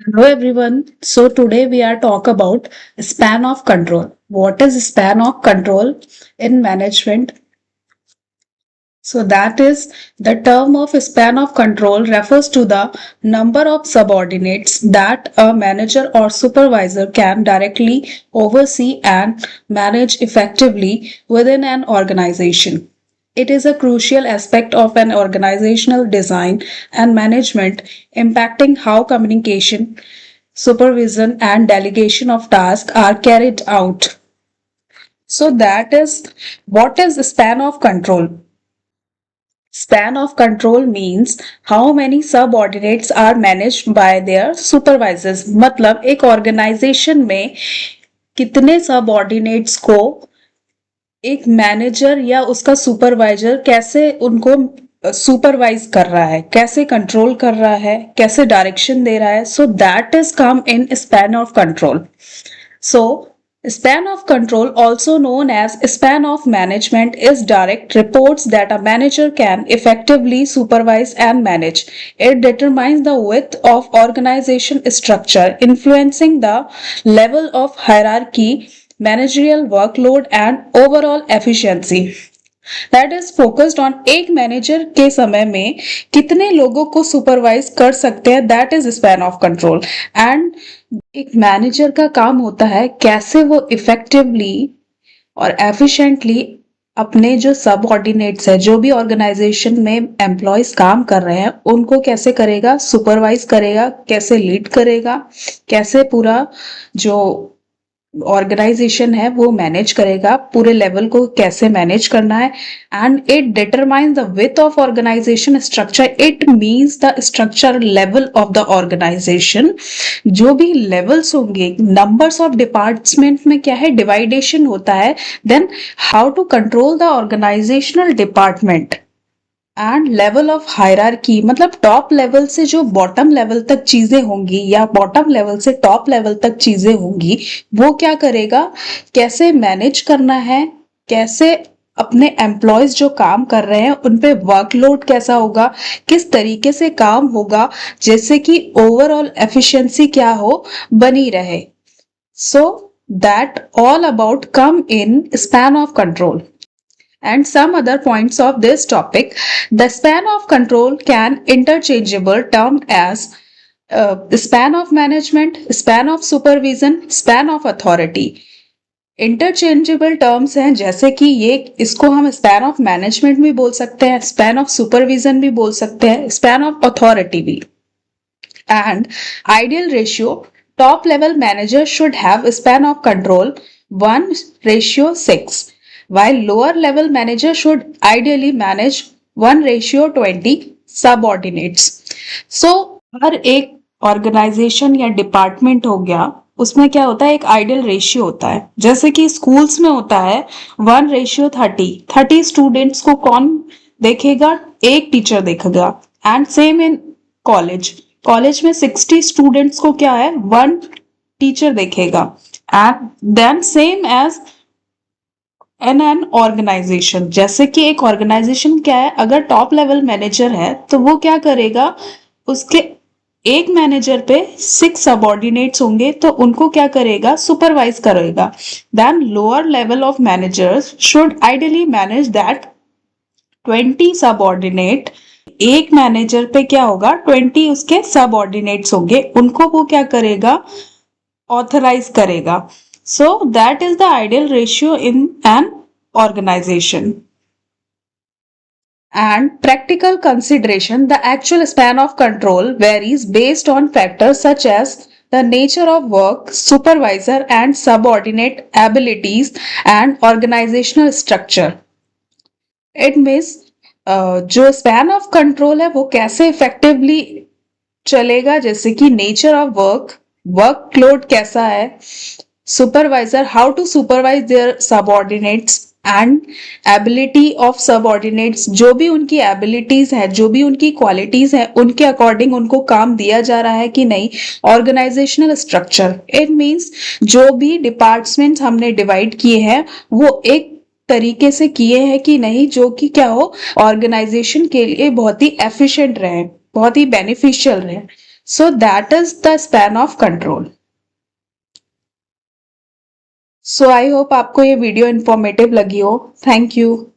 Hello everyone. So today we are talk about span of control. What is span of control in management? So that is the term of span of control refers to the number of subordinates that a manager or supervisor can directly oversee and manage effectively within an organization. It is a crucial aspect of an organizational design and management, impacting how communication, supervision, and delegation of tasks are carried out. So that is what is the span of control. Span of control means how many subordinates are managed by their supervisors. मतलब एक organization में कितने subordinates को एक manager या उसका supervisor कैसे उनको सुपरवाइज कर रहा है, कैसे कंट्रोल कर रहा है, कैसे डायरेक्शन दे रहा है. So that is come in span of control. So, span of control, also known as span of management, is direct reports that a manager can effectively supervise and manage. It determines the width of organization structure, influencing the level of hierarchy, managerial workload, and overall efficiency. That is focused on एक manager के समय में कितने लोगों को supervise कर सकते हैं. That is span of control. And एक मैनेजर का काम होता है कैसे वो इफेक्टिवली और एफिशिएंटली अपने जो सब ऑर्डिनेट्स है, जो भी ऑर्गेनाइजेशन में एम्प्लॉयज काम कर रहे हैं, उनको कैसे करेगा, सुपरवाइज करेगा, कैसे लीड करेगा, कैसे पूरा जो ऑर्गेनाइजेशन है वो मैनेज करेगा, पूरे लेवल को कैसे मैनेज करना है. And it determines the width of organisation structure. It means the structure level of the organisation. जो भी लेवल्स होंगे, नंबर्स ऑफ डिपार्टमेंट में क्या है, डिवाइडेशन होता है. Then how to control the organisational department and level of hierarchy. मतलब top level से जो बॉटम लेवल तक चीजें होंगी या बॉटम लेवल से टॉप लेवल तक चीजें होंगी, वो क्या करेगा, कैसे मैनेज करना है, कैसे अपने एम्प्लॉयज जो काम कर रहे हैं उन पे वर्कलोड कैसा होगा, किस तरीके से काम होगा, जैसे कि ओवरऑल एफिशिएंसी क्या हो, बनी रहे. So that all about come in span of control. And some other points of this topic. The span of control can interchangeable termed as span of management, span of supervision, span of authority. Interchangeable terms हैं, जैसे कि ये इसको हम span of management भी बोल सकते हैं, स्पैन ऑफ सुपरविजन भी बोल सकते हैं, स्पैन ऑफ अथॉरिटी भी. And ideal ratio, top level manager should have span of control 1:6, while lower level manager should ideally manage 1:20 subordinates. So हर एक ऑर्गेनाइजेशन या डिपार्टमेंट हो गया, उसमें क्या होता है, एक आइडियल रेशियो होता है. जैसे कि स्कूल्स में होता है 1:30. 30 स्टूडेंट्स को कौन देखेगा, एक टीचर देखेगा. And same in college. College में 60 स्टूडेंट्स को क्या है, वन टीचर देखेगा. And then same as an an organisation. जैसे कि एक ऑर्गेनाइजेशन क्या है, अगर टॉप लेवल मैनेजर है तो वो क्या करेगा, उसके एक मैनेजर पे 6 सबऑर्डिनेट्स होंगे तो उनको क्या करेगा, सुपरवाइज करेगा. Then lower level of managers should ideally manage that 20 subordinate. एक मैनेजर पे क्या होगा, 20 उसके सबऑर्डिनेट्स होंगे, उनको वो क्या करेगा, ऑथराइज करेगा. So that is the ideal ratio in an organization. And practical consideration, the actual span of control varies based on factors such as the nature of work, supervisor and subordinate abilities, and organizational structure. It means जो span of control है वो कैसे effectively चलेगा, जैसे कि nature of work, workload कैसा है, supervisor, how to supervise their subordinates, and ability of subordinates, जो भी उनकी abilities है, जो भी उनकी qualities है, उनके according उनको काम दिया जा रहा है कि नहीं. organizational structure, it means जो भी departments हमने divide किए हैं वो एक तरीके से किए हैं कि नहीं, जो कि क्या हो, ऑर्गेनाइजेशन के लिए बहुत ही एफिशिएंट रहे, बहुत ही बेनिफिशियल रहे. So that is the span of control. So I hope आपको ये वीडियो इंफॉर्मेटिव लगी हो. Thank you.